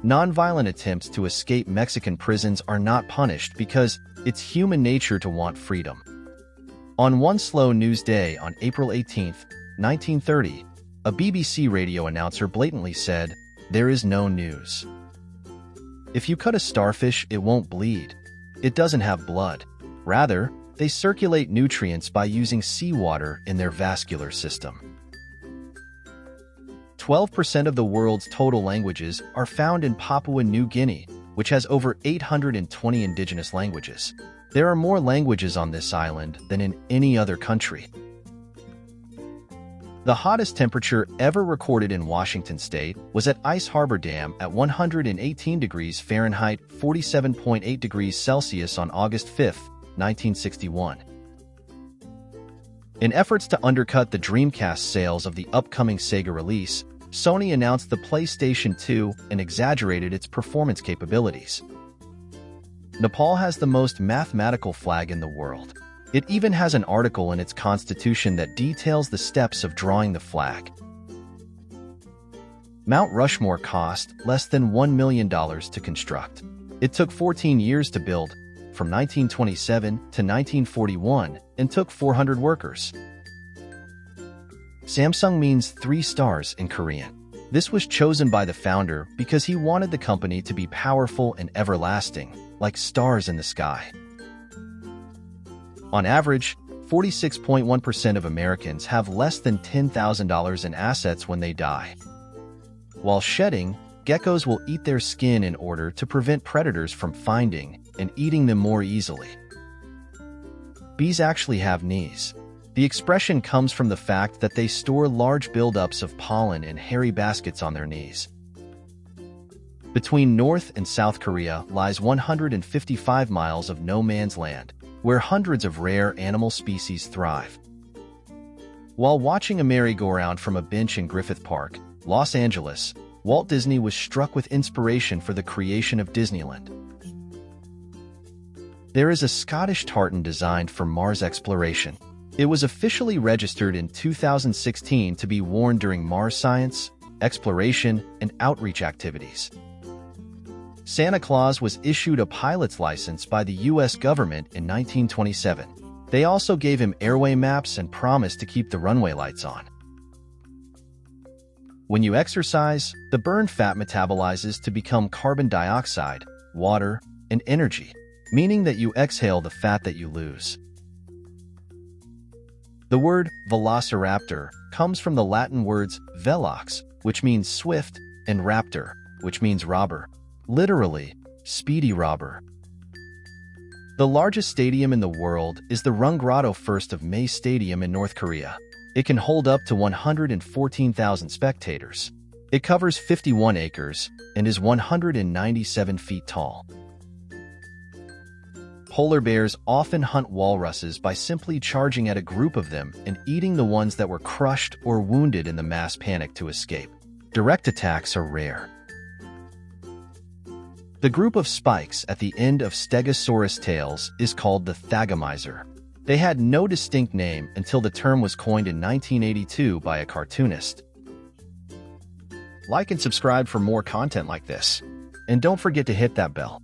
Nonviolent attempts to escape Mexican prisons are not punished because it's human nature to want freedom. On one slow news day on April 18, 1930, a BBC radio announcer blatantly said, "There is no news. If you cut a starfish, it won't bleed. It doesn't have blood. Rather, they circulate nutrients by using seawater in their vascular system." 12% of the world's total languages are found in Papua New Guinea, which has over 820 indigenous languages. There are more languages on this island than in any other country. The hottest temperature ever recorded in Washington state was at Ice Harbor Dam at 118 degrees Fahrenheit, 47.8 degrees Celsius on August 5, 1961. In efforts to undercut the Dreamcast sales of the upcoming Sega release, Sony announced the PlayStation 2 and exaggerated its performance capabilities. Nepal has the most mathematical flag in the world. It even has an article in its constitution that details the steps of drawing the flag. Mount Rushmore cost less than $1 million to construct. It took 14 years to build, from 1927 to 1941, and took 400 workers. Samsung means 3 stars in Korean. This was chosen by the founder because he wanted the company to be powerful and everlasting, like stars in the sky. On average, 46.1% of Americans have less than $10,000 in assets when they die. While shedding, geckos will eat their skin in order to prevent predators from finding and eating them more easily. Bees actually have knees. The expression comes from the fact that they store large buildups of pollen in hairy baskets on their knees. Between North and South Korea lies 155 miles of no man's land, where hundreds of rare animal species thrive. While watching a merry-go-round from a bench in Griffith Park, Los Angeles, Walt Disney was struck with inspiration for the creation of Disneyland. There is a Scottish tartan designed for Mars exploration. It was officially registered in 2016 to be worn during Mars science, exploration, and outreach activities. Santa Claus was issued a pilot's license by the U.S. government in 1927. They also gave him airway maps and promised to keep the runway lights on. When you exercise, the burned fat metabolizes to become carbon dioxide, water, and energy, meaning that you exhale the fat that you lose. The word velociraptor comes from the Latin words velox, which means swift, and raptor, which means robber. Literally, speedy robber. The largest stadium in the world is the Runggrado 1st of May Stadium in North Korea. It can hold up to 114,000 spectators. It covers 51 acres and is 197 feet tall. Polar bears often hunt walruses by simply charging at a group of them and eating the ones that were crushed or wounded in the mass panic to escape. Direct attacks are rare. The group of spikes at the end of Stegosaurus tails is called the thagomizer. They had no distinct name until the term was coined in 1982 by a cartoonist. Like and subscribe for more content like this. And don't forget to hit that bell.